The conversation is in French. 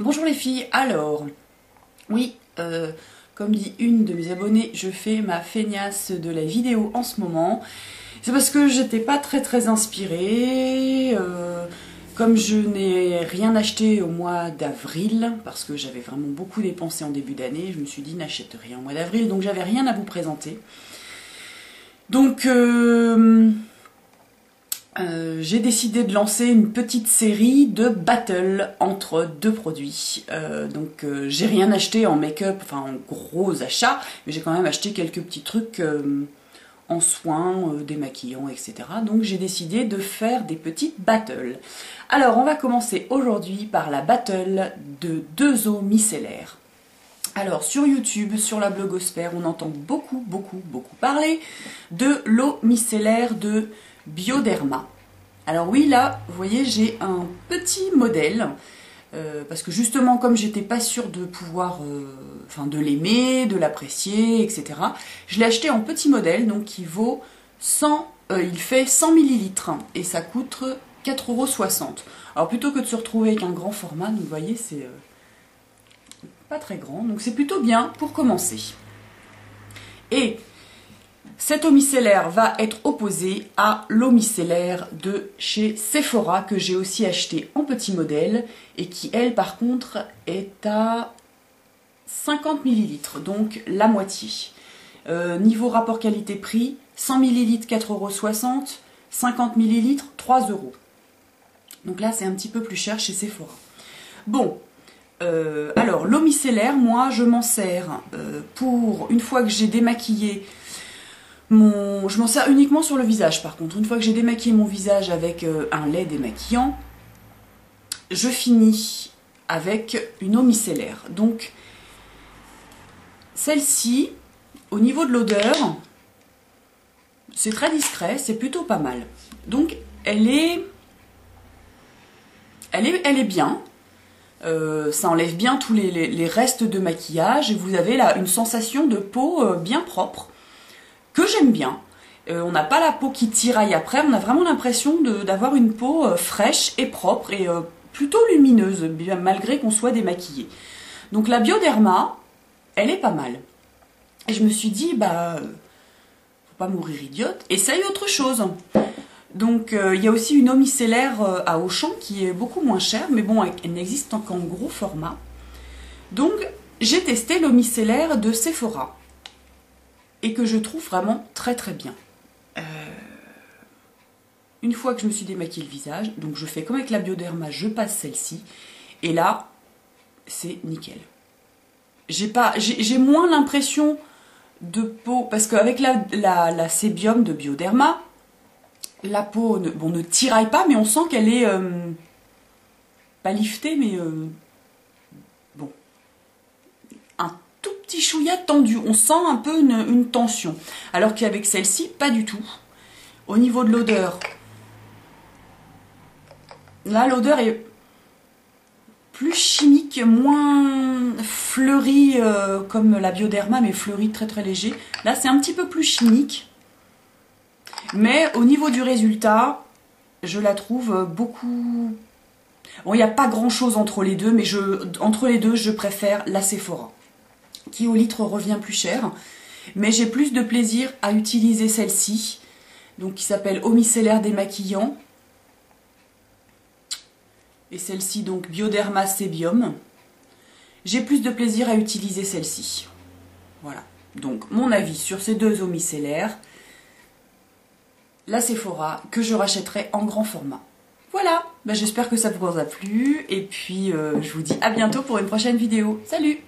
Bonjour les filles, alors, oui, comme dit une de mes abonnées, je fais ma feignasse de la vidéo en ce moment. C'est parce que j'étais pas très inspirée, comme je n'ai rien acheté au mois d'avril, parce que j'avais vraiment beaucoup dépensé en début d'année, je me suis dit n'achète rien au mois d'avril, donc j'avais rien à vous présenter. Donc, j'ai décidé de lancer une petite série de battles entre deux produits. J'ai rien acheté en make-up, enfin en gros achats, mais j'ai quand même acheté quelques petits trucs en soins, démaquillants, etc. Donc j'ai décidé de faire des petites battles. Alors on va commencer aujourd'hui par la battle de deux eaux micellaires. Alors sur YouTube, sur la blogosphère, on entend beaucoup parler de l'eau micellaire de Bioderma. Alors oui, là, vous voyez, j'ai un petit modèle, parce que justement, comme j'étais pas sûre de pouvoir, de l'aimer, de l'apprécier, etc., je l'ai acheté en petit modèle, donc qui vaut 100, il fait 100 ml, et ça coûte 4,60 €. Alors plutôt que de se retrouver avec un grand format, vous voyez, c'est pas très grand, donc c'est plutôt bien pour commencer. Et cette eau micellaire va être opposée à l'eau micellaire de chez Sephora que j'ai aussi acheté en petit modèle et qui elle par contre est à 50 ml, donc la moitié. Niveau rapport qualité-prix, 100 ml 4,60 €, 50 ml 3 €. Donc là c'est un petit peu plus cher chez Sephora. Bon, alors l'eau micellaire, moi je m'en sers pour une fois que j'ai démaquillé je m'en sers uniquement sur le visage par contre. Une fois que j'ai démaquillé mon visage avec un lait démaquillant, je finis avec une eau micellaire. Donc celle-ci, au niveau de l'odeur, c'est très discret, c'est plutôt pas mal. Donc elle est bien. Ça enlève bien tous les restes de maquillage et vous avez là une sensation de peau bien propre que j'aime bien. On n'a pas la peau qui tiraille après, on a vraiment l'impression d'avoir une peau fraîche et propre et plutôt lumineuse, bien, malgré qu'on soit démaquillé. Donc la Bioderma, elle est pas mal. Et je me suis dit, faut pas mourir idiote, essaye autre chose. Donc il y a aussi une eau micellaire à Auchan qui est beaucoup moins chère, mais bon, elle n'existe qu'en gros format. Donc j'ai testé l'eau micellaire de Sephora et que je trouve vraiment très bien. Une fois que je me suis démaquillé le visage, donc je fais comme avec la Bioderma, je passe celle-ci, et là, c'est nickel. J'ai moins l'impression de peau, parce qu'avec la Sébium de Bioderma, la peau ne tiraille pas, mais on sent qu'elle est pas liftée, mais bon, un tout petit chouïa tendu. On sent un peu une tension. Alors qu'avec celle-ci, pas du tout. Au niveau de l'odeur, là, l'odeur est plus chimique, moins fleurie comme la Bioderma, mais fleurie très léger. Là, c'est un petit peu plus chimique. Mais au niveau du résultat, je la trouve beaucoup... Bon, il n'y a pas grand-chose entre les deux, mais entre les deux, je préfère la Sephora, qui au litre revient plus cher. Mais j'ai plus de plaisir à utiliser celle-ci, donc qui s'appelle eau micellaire démaquillant. Et celle-ci, donc Bioderma Sébium. J'ai plus de plaisir à utiliser celle-ci. Voilà. Donc, mon avis sur ces deux eaux micellaires. La Sephora, que je rachèterai en grand format. Voilà, j'espère que ça vous a plu, et puis je vous dis à bientôt pour une prochaine vidéo. Salut!